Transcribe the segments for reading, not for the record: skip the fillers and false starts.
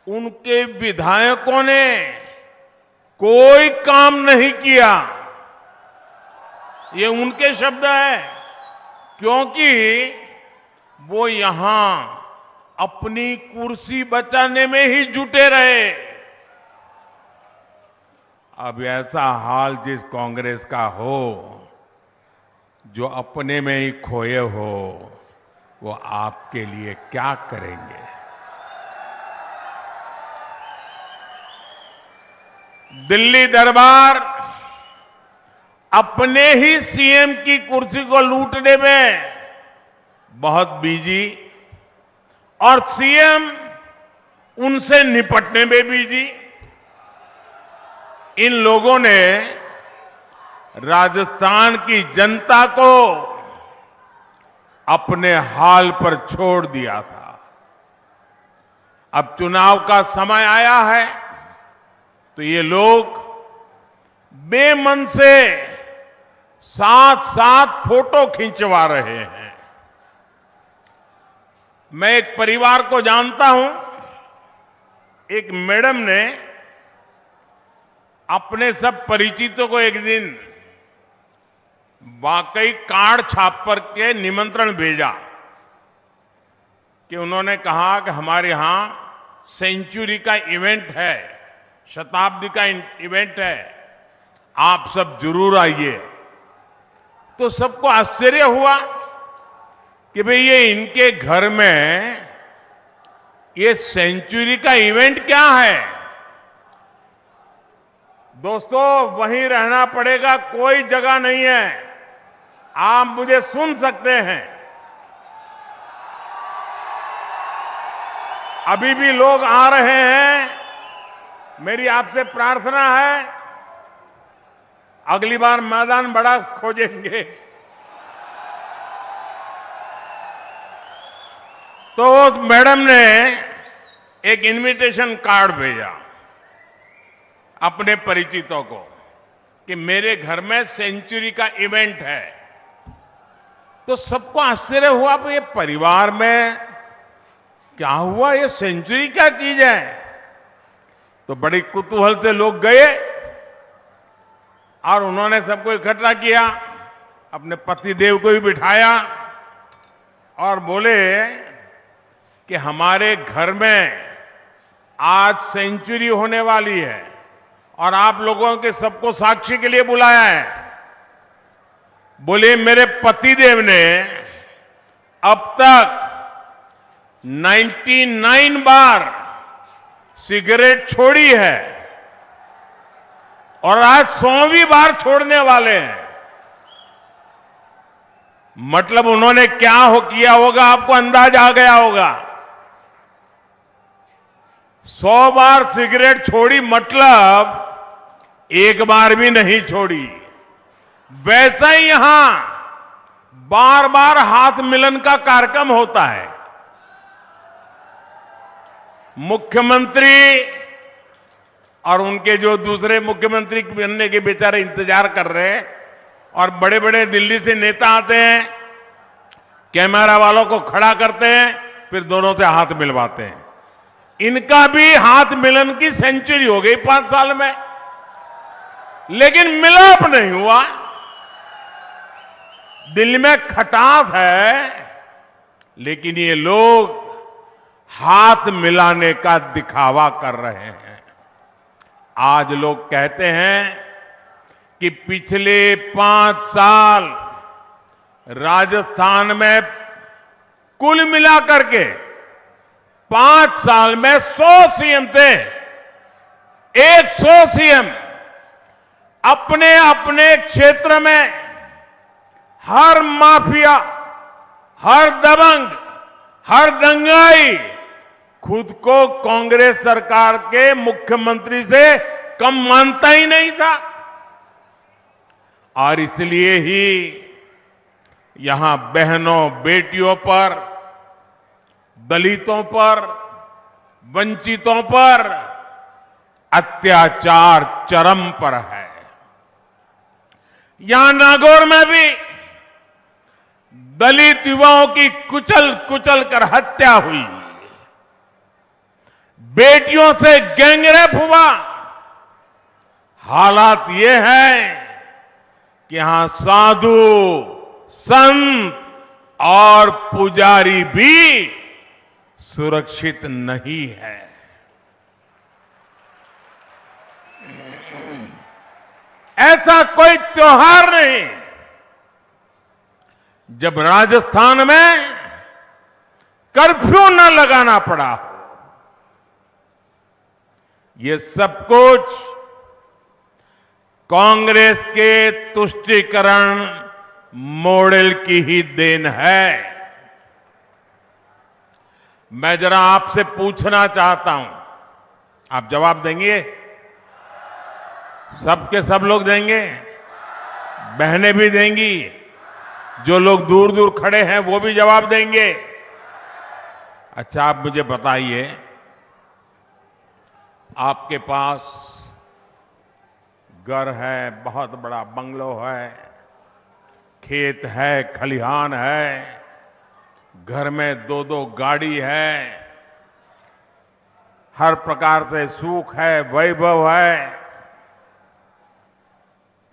उनके विधायकों ने कोई काम नहीं किया। ये उनके शब्द हैं, क्योंकि वो यहां अपनी कुर्सी बचाने में ही जुटे रहे। अब ऐसा हाल जिस कांग्रेस का हो, जो अपने में ही खोए हो, वो आपके लिए क्या करेंगे? दिल्ली दरबार अपने ही सीएम की कुर्सी को लूटने में बहुत बिजी और सीएम उनसे निपटने में बिजी। इन लोगों ने राजस्थान की जनता को अपने हाल पर छोड़ दिया था। अब चुनाव का समय आया है तो ये लोग बेमन से साथ साथ फोटो खिंचवा रहे हैं। मैं एक परिवार को जानता हूं। एक मैडम ने अपने सब परिचितों को एक दिन वाकई कार्ड छाप पर के निमंत्रण भेजा कि उन्होंने कहा कि हमारे यहां सेंचुरी का इवेंट है, शताब्दी का इवेंट है, आप सब जरूर आइए। तो सबको आश्चर्य हुआ कि भाई ये इनके घर में ये सेंचुरी का इवेंट क्या है? दोस्तों, वहीं रहना पड़ेगा, कोई जगह नहीं है। आप मुझे सुन सकते हैं। अभी भी लोग आ रहे हैं। मेरी आपसे प्रार्थना है, अगली बार मैदान बड़ा खोजेंगे तो मैडम ने एक इनविटेशन कार्ड भेजा अपने परिचितों को कि मेरे घर में सेंचुरी का इवेंट है। तो सबको आश्चर्य हुआ कि ये परिवार में क्या हुआ, ये सेंचुरी क्या चीज है? तो बड़ी कुतूहल से लोग गए और उन्होंने सबको इकट्ठा किया, अपने पतिदेव को भी बिठाया और बोले कि हमारे घर में आज सेंचुरी होने वाली है और आप लोगों के सबको साक्षी के लिए बुलाया है। बोले मेरे पतिदेव ने अब तक 99 बार सिगरेट छोड़ी है और आज 100वीं बार छोड़ने वाले हैं। मतलब उन्होंने क्या किया होगा, आपको अंदाज आ गया होगा। 100 बार सिगरेट छोड़ी मतलब एक बार भी नहीं छोड़ी। वैसा ही यहां बार बार हाथ मिलन का कार्यक्रम होता है। मुख्यमंत्री और उनके जो दूसरे मुख्यमंत्री बनने के बेचारे इंतजार कर रहे हैं और बड़े बड़े दिल्ली से नेता आते हैं, कैमरा वालों को खड़ा करते हैं, फिर दोनों से हाथ मिलवाते हैं। इनका भी हाथ मिलन की सेंचुरी हो गई 5 साल में, लेकिन मिलाप नहीं हुआ। दिल में खटास है, लेकिन ये लोग हाथ मिलाने का दिखावा कर रहे हैं। आज लोग कहते हैं कि पिछले 5 साल राजस्थान में कुल मिलाकर के 5 साल में 100 सीएम थे। 100 सीएम अपने अपने क्षेत्र में हर माफिया, हर दबंग, हर दंगाई खुद को कांग्रेस सरकार के मुख्यमंत्री से कम मानता ही नहीं था। और इसलिए ही यहां बहनों बेटियों पर, दलितों पर, वंचितों पर अत्याचार चरम पर है। यहां नागौर में भी दलित युवाओं की कुचल कुचल कर हत्या हुई। बेटियों से गैंगरेप हुआ। हालात ये है कि यहां साधु, संत और पुजारी भी सुरक्षित नहीं है। ऐसा कोई त्योहार नहीं जब राजस्थान में कर्फ्यू न लगाना पड़ा हो। ये सब कुछ कांग्रेस के तुष्टीकरण मॉडल की ही देन है। मैं जरा आपसे पूछना चाहता हूं, आप जवाब देंगे? सबके सब लोग देंगे? बहनें भी देंगी? जो लोग दूर दूर खड़े हैं वो भी जवाब देंगे? अच्छा, आप मुझे बताइए, आपके पास घर है, बहुत बड़ा बंगलो है, खेत है, खलिहान है, घर में दो दो गाड़ी है, हर प्रकार से सुख है, वैभव है,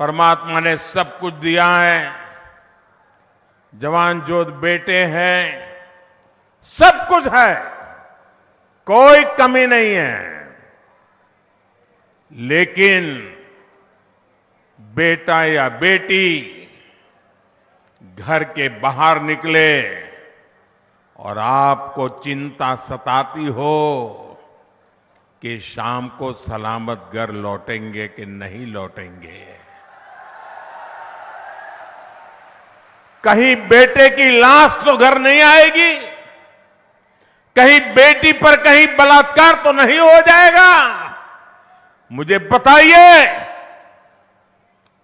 परमात्मा ने सब कुछ दिया है, जवान जोध बेटे हैं, सब कुछ है, कोई कमी नहीं है। लेकिन बेटा या बेटी घर के बाहर निकले और आपको चिंता सताती हो कि शाम को सलामत घर लौटेंगे कि नहीं लौटेंगे। कहीं बेटे की लाश तो घर नहीं आएगी, कहीं बेटी पर कहीं बलात्कार तो नहीं हो जाएगा। मुझे बताइए,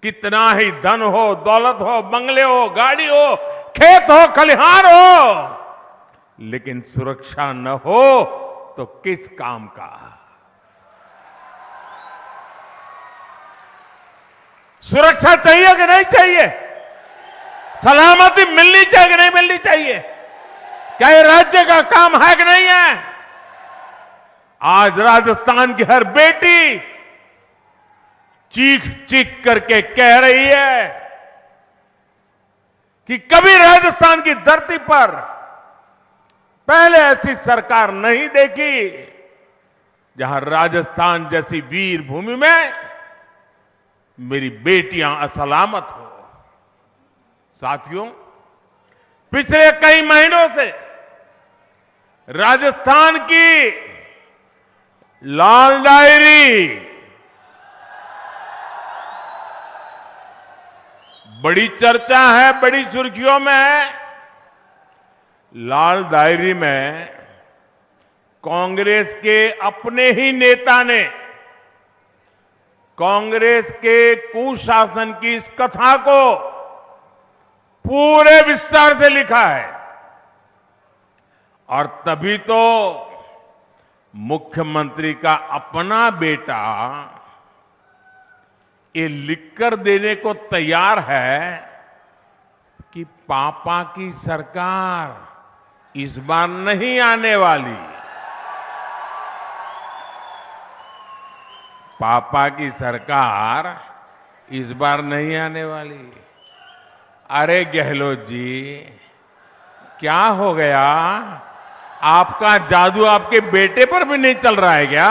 कितना ही धन हो, दौलत हो, बंगले हो, गाड़ी हो, खेत हो, खलिहान हो, लेकिन सुरक्षा न हो तो किस काम का? सुरक्षा चाहिए कि नहीं चाहिए? सलामती मिलनी चाहिए कि नहीं मिलनी चाहिए? क्या ये राज्य का काम है कि नहीं है? आज राजस्थान की हर बेटी चीख चीख करके कह रही है कि कभी राजस्थान की धरती पर पहले ऐसी सरकार नहीं देखी जहां राजस्थान जैसी वीर भूमि में मेरी बेटियां असलामत हो। साथियों, पिछले कई महीनों से राजस्थान की लाल डायरी बड़ी चर्चा है, बड़ी सुर्खियों में है। लाल डायरी में कांग्रेस के अपने ही नेता ने कांग्रेस के कुशासन की इस कथा को पूरे विस्तार से लिखा है। और तभी तो मुख्यमंत्री का अपना बेटा ये लिखकर देने को तैयार है कि पापा की सरकार इस बार नहीं आने वाली। पापा की सरकार इस बार नहीं आने वाली। अरे गहलोत जी, क्या हो गया? आपका जादू आपके बेटे पर भी नहीं चल रहा है क्या?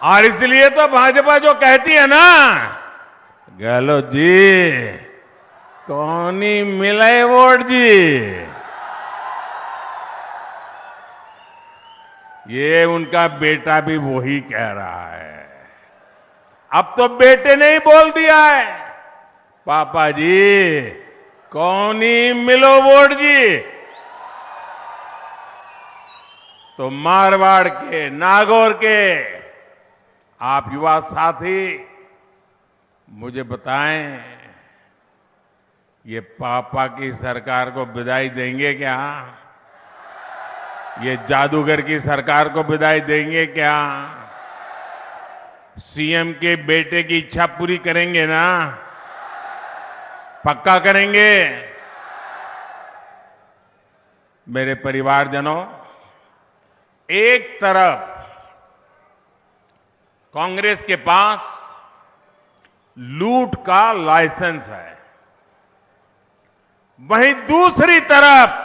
और इसलिए तो भाजपा जो कहती है ना, गहलोत जी कौन ही मिले वोट जी, ये उनका बेटा भी वही कह रहा है। अब तो बेटे ने ही बोल दिया है, पापा जी कौन ही मिलो वोट जी। तो मारवाड़ के, नागौर के आप युवा साथी मुझे बताएं, ये पापा की सरकार को विदाई देंगे क्या? ये जादूगर की सरकार को विदाई देंगे क्या? सीएम के बेटे की इच्छा पूरी करेंगे ना? पक्का करेंगे? मेरे परिवारजनों, एक तरफ कांग्रेस के पास लूट का लाइसेंस है, वहीं दूसरी तरफ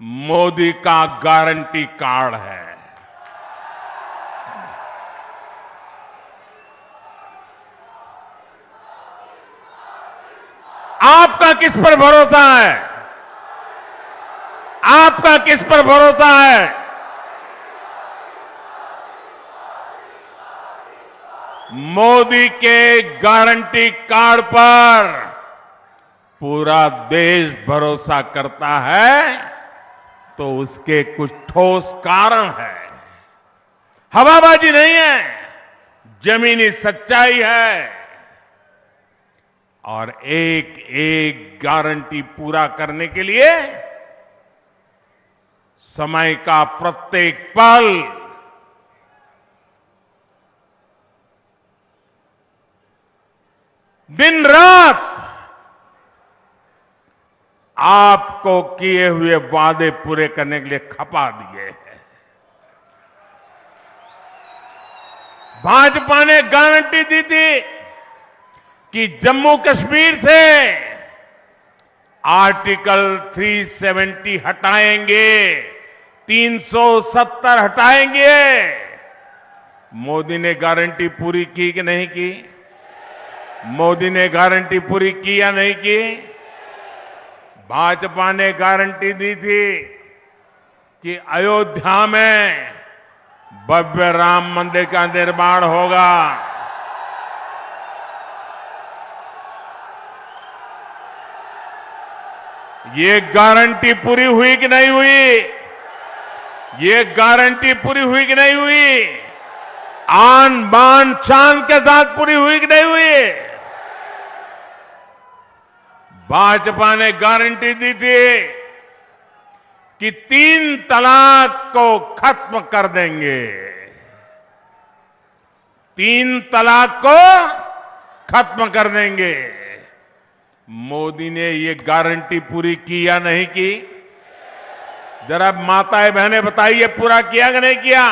मोदी का गारंटी कार्ड है। आपका किस पर भरोसा है? आपका किस पर भरोसा है? मोदी के गारंटी कार्ड पर पूरा देश भरोसा करता है, तो उसके कुछ ठोस कारण है। हवाबाजी नहीं है, जमीनी सच्चाई है। और एक एक गारंटी पूरा करने के लिए समय का प्रत्येक पल दिन रात आपको किए हुए वादे पूरे करने के लिए खपा दिए हैं। भाजपा ने गारंटी दी थी कि जम्मू कश्मीर से आर्टिकल 370 हटाएंगे, 370 हटाएंगे। मोदी ने गारंटी पूरी की कि नहीं की? मोदी ने गारंटी पूरी की या नहीं की? भाजपा ने गारंटी दी थी कि अयोध्या में भव्य राम मंदिर का निर्माण होगा। ये गारंटी पूरी हुई कि नहीं हुई? ये गारंटी पूरी हुई कि नहीं हुई? आन बान शान के साथ पूरी हुई कि नहीं हुई? भाजपा ने गारंटी दी थी कि 3 तलाक को खत्म कर देंगे। 3 तलाक को खत्म कर देंगे। मोदी ने ये गारंटी पूरी की या नहीं की? जरा माताएं बहनें बताइए, पूरा किया कि नहीं किया?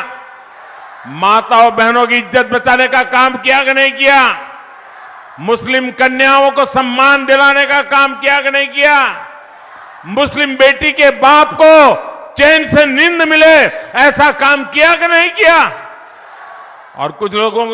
माताओं बहनों की इज्जत बचाने का काम किया कि नहीं किया? मुस्लिम कन्याओं को सम्मान दिलाने का काम किया कि नहीं किया? मुस्लिम बेटी के बाप को चैन से नींद मिले, ऐसा काम किया कि नहीं किया? और कुछ लोगों को